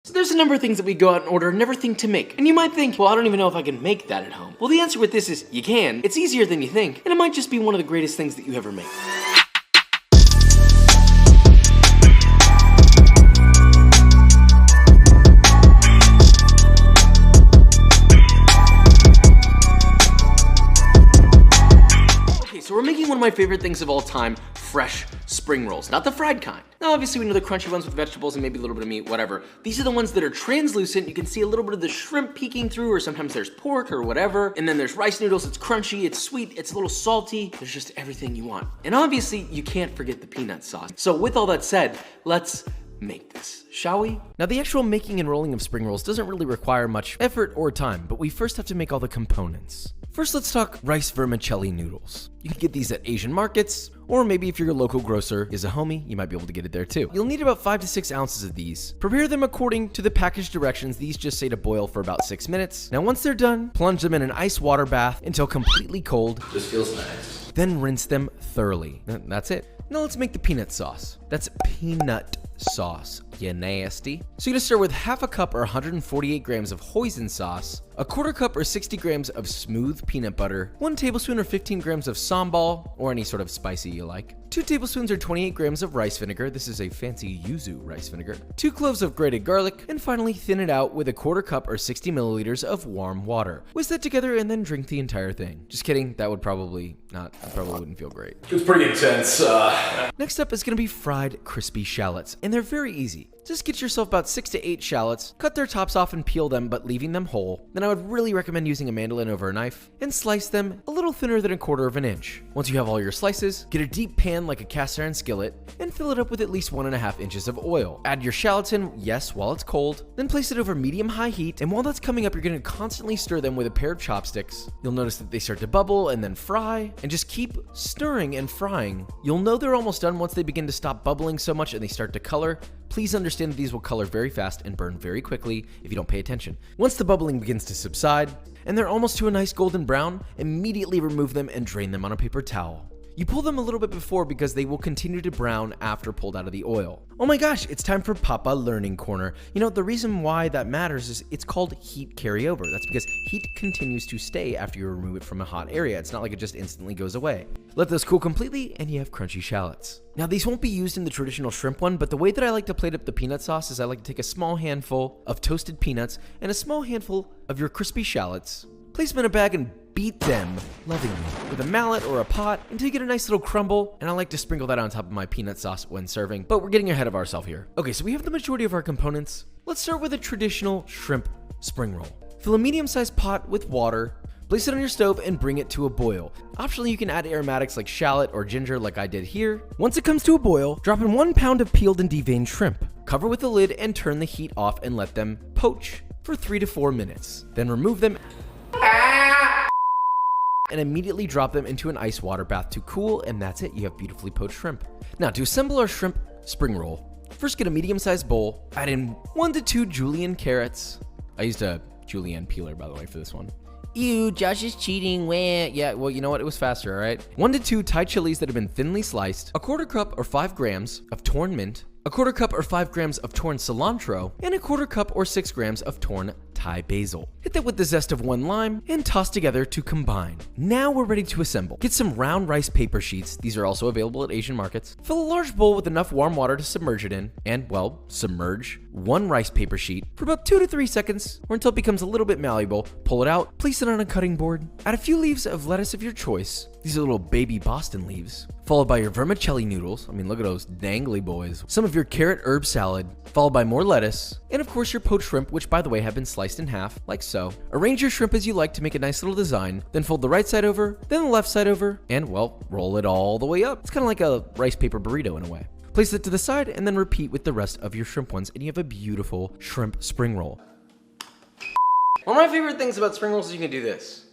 So there's a number of things that we go out and order and never think to make. And you might think, well, I don't even know if I can make that at home. Well, the answer with this is you can. It's easier than you think, and it might just be one of the greatest things that you ever make. So we're making one of my favorite things of all time, fresh spring rolls, not the fried kind. Now obviously we know the crunchy ones with vegetables and maybe a little bit of meat, whatever. These are the ones that are translucent. You can see a little bit of the shrimp peeking through, or sometimes there's pork or whatever. And then there's rice noodles, it's crunchy, it's sweet, it's a little salty. There's just everything you want. And obviously you can't forget the peanut sauce. So with all that said, let's make this, shall we? Now the actual making and rolling of spring rolls doesn't really require much effort or time, but we first have to make all the components. First, let's talk rice vermicelli noodles. You can get these at Asian markets, or maybe if your local grocer is a homie, you might be able to get it there too. You'll need about 5 to 6 ounces of these. Prepare them according to the package directions. These just say to boil for about 6 minutes. Now once they're done, plunge them in an ice water bath until completely cold. This feels nice. Then rinse them thoroughly. That's it. Now let's make the peanut sauce. That's peanut sauce, you nasty. So you're gonna start with half a cup or 148 grams of hoisin sauce, a quarter cup or 60 grams of smooth peanut butter, 1 tablespoon or 15 grams of sambal, or any sort of spicy you like, 2 tablespoons or 28 grams of rice vinegar. This is a fancy yuzu rice vinegar, 2 cloves of grated garlic, and finally thin it out with a quarter cup or 60 milliliters of warm water. Whisk that together and then drink the entire thing. Just kidding, that would probably wouldn't feel great. It's pretty intense. Next up is gonna be fried crispy shallots, and they're very easy. Just get yourself about 6 to 8 shallots, cut their tops off and peel them, but leaving them whole. Then I would really recommend using a mandolin over a knife and slice them a little thinner than 1/4 of an inch. Once you have all your slices, get a deep pan like a cast iron skillet and fill it up with at least 1.5 inches of oil. Add your shallots in, yes, while it's cold, then place it over medium-high heat, and while that's coming up, you're gonna constantly stir them with a pair of chopsticks. You'll notice that they start to bubble and then fry, and just keep stirring and frying. You'll know they're almost done once they begin to stop bubbling so much and they start to color. Please understand that these will color very fast and burn very quickly if you don't pay attention. Once the bubbling begins to subside, and they're almost to a nice golden brown, immediately remove them and drain them on a paper towel. You pull them a little bit before because they will continue to brown after pulled out of the oil. Oh my gosh, it's time for Papa Learning Corner. You know, the reason why that matters is it's called heat carryover. That's because heat continues to stay after you remove it from a hot area. It's not like it just instantly goes away. Let those cool completely and you have crunchy shallots. Now these won't be used in the traditional shrimp one, but the way that I like to plate up the peanut sauce is I like to take a small handful of toasted peanuts and a small handful of your crispy shallots, place them in a bag and beat them lovingly with a mallet or a pot until you get a nice little crumble, and I like to sprinkle that on top of my peanut sauce when serving, but we're getting ahead of ourselves here. Okay, so we have the majority of our components. Let's start with a traditional shrimp spring roll. Fill a medium-sized pot with water, place it on your stove and bring it to a boil. Optionally, you can add aromatics like shallot or ginger like I did here. Once it comes to a boil, drop in 1 pound of peeled and deveined shrimp. Cover with the lid and turn the heat off and let them poach for 3 to 4 minutes. Then remove them and immediately drop them into an ice water bath to cool, and that's it, you have beautifully poached shrimp. Now to assemble our shrimp spring roll, first get a medium-sized bowl, add in 1 to 2 julienne carrots. I used a julienne peeler, by the way, for this one. Ew, Josh is cheating, wah. Yeah, well, you know what, it was faster, all right? 1 to 2 Thai chilies that have been thinly sliced, a quarter cup or 5 grams of torn mint, a quarter cup or 5 grams of torn cilantro, and a quarter cup or 6 grams of torn Thai basil. Hit that with the zest of 1 lime and toss together to combine. Now we're ready to assemble. Get some round rice paper sheets. These are also available at Asian markets. Fill a large bowl with enough warm water to submerge it in, and, well, submerge 1 rice paper sheet for about 2 to 3 seconds or until it becomes a little bit malleable. Pull it out, place it on a cutting board. Add a few leaves of lettuce of your choice. These are little baby Boston leaves. Followed by your vermicelli noodles. I mean, look at those dangly boys. Some of your carrot herb salad, followed by more lettuce, and of course your poached shrimp, which by the way have been sliced in half, like so. Arrange your shrimp as you like to make a nice little design, then fold the right side over, then the left side over, and well, roll it all the way up. It's kind of like a rice paper burrito in a way. Place it to the side and then repeat with the rest of your shrimp ones, and you have a beautiful shrimp spring roll. One of my favorite things about spring rolls is you can do this.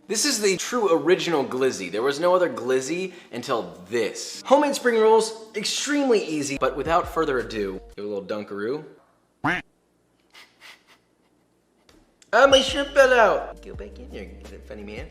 This is the true original glizzy. There was no other glizzy until this. Homemade spring rolls, extremely easy, but without further ado, give a little dunkaroo. Ah, my shrimp fell out. Go back in there, you funny man.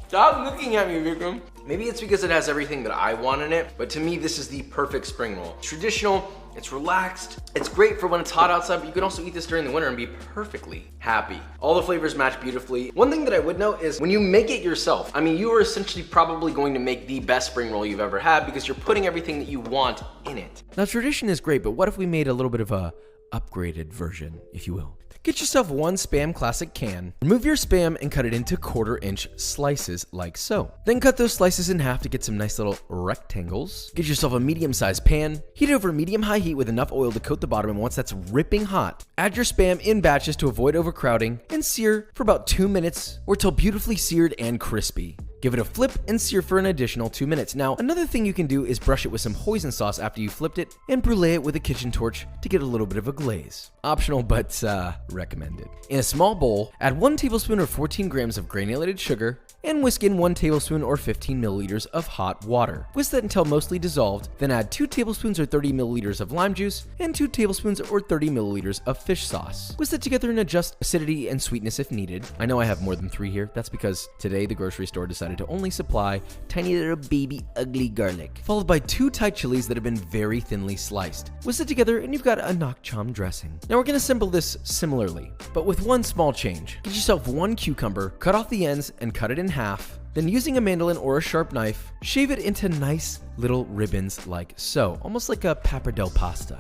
Stop looking at me, Vikram. Maybe it's because it has everything that I want in it, but to me, this is the perfect spring roll. It's traditional, it's relaxed, it's great for when it's hot outside, but you can also eat this during the winter and be perfectly happy. All the flavors match beautifully. One thing that I would note is when you make it yourself, I mean, you are essentially probably going to make the best spring roll you've ever had because you're putting everything that you want in it. Now, tradition is great, but what if we made a little bit of a upgraded version, if you will? Get yourself one Spam Classic can, remove your Spam and cut it into 1/4-inch slices like so. Then cut those slices in half to get some nice little rectangles. Get yourself a medium-sized pan, heat it over medium-high heat with enough oil to coat the bottom, and once that's ripping hot, add your Spam in batches to avoid overcrowding and sear for about 2 minutes or till beautifully seared and crispy. Give it a flip and sear for an additional 2 minutes. Now, another thing you can do is brush it with some hoisin sauce after you flipped it and brulee it with a kitchen torch to get a little bit of a glaze. Optional, but recommended. In a small bowl, add 1 tablespoon or 14 grams of granulated sugar and whisk in 1 tablespoon or 15 milliliters of hot water. Whisk that until mostly dissolved, then add 2 tablespoons or 30 milliliters of lime juice and 2 tablespoons or 30 milliliters of fish sauce. Whisk that together and adjust acidity and sweetness if needed. I know I have more than 3 here. That's because today the grocery store decided to only supply tiny little baby ugly garlic, followed by 2 Thai chilies that have been very thinly sliced. Whisk it together and you've got a nak cham dressing. Now we're gonna assemble this similarly, but with one small change. Get yourself 1 cucumber, cut off the ends and cut it in half. Then using a mandolin or a sharp knife, shave it into nice little ribbons like so, almost like a pappardelle pasta.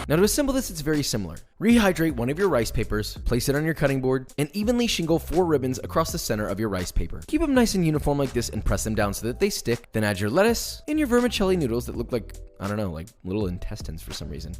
Now to assemble this, it's very similar. Rehydrate one of your rice papers, place it on your cutting board, and evenly shingle 4 ribbons across the center of your rice paper. Keep them nice and uniform like this and press them down so that they stick. Then add your lettuce and your vermicelli noodles that look like, I don't know, like little intestines for some reason.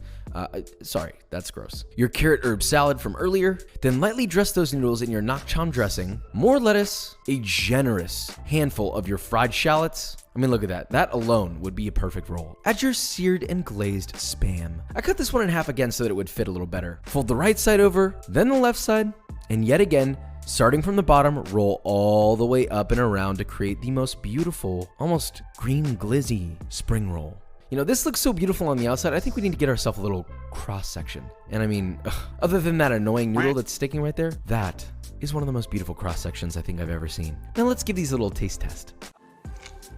Sorry, that's gross. Your carrot herb salad from earlier. Then lightly dress those noodles in your nak cham dressing. More lettuce, a generous handful of your fried shallots. I mean, look at that. That alone would be a perfect roll. Add your seared and glazed Spam. I cut this one in half again so that it would fit a little better. Fold the right side over, then the left side, and yet again, starting from the bottom, roll all the way up and around to create the most beautiful, almost green glizzy spring roll. You know, this looks so beautiful on the outside, I think we need to get ourselves a little cross section. And I mean, other than that annoying noodle that's sticking right there, that is one of the most beautiful cross sections I think I've ever seen. Now let's give these a little taste test.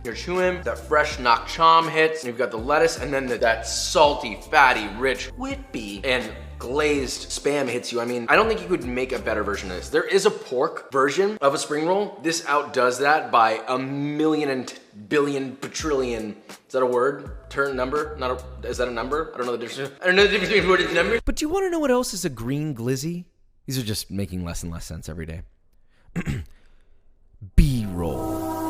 You're chewing, that fresh nak cham hits, and you've got the lettuce, and then that salty, fatty, rich, whippy, and glazed Spam hits you. I mean, I don't think you could make a better version of this. There is a pork version of a spring roll. This outdoes that by a million and billion quadrillion. Is that a word? Turn number? Is that a number? I don't know the difference. I don't know the difference between word and number. But do you want to know what else is a green glizzy? These are just making less and less sense every day. B-roll.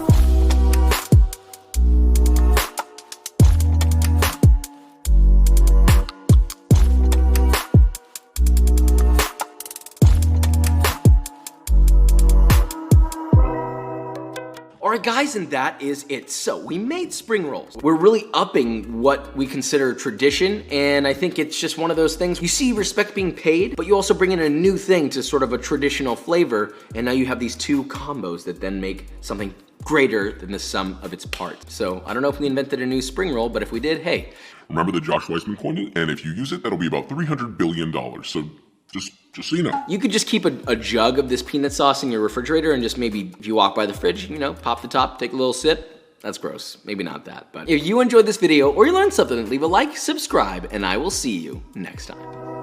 Alright guys, and that is it. So we made spring rolls. We're really upping what we consider tradition, and I think it's just one of those things. You see respect being paid, but you also bring in a new thing to sort of a traditional flavor, and now you have these 2 combos that then make something greater than the sum of its parts. So I don't know if we invented a new spring roll, but if we did, hey. Remember that Josh Weissman coined it, and if you use it, that'll be about $300 billion. So just so you know. You could just keep a jug of this peanut sauce in your refrigerator and just maybe, if you walk by the fridge, you know, pop the top, take a little sip. That's gross. Maybe not that, but if you enjoyed this video or you learned something, leave a like, subscribe, and I will see you next time.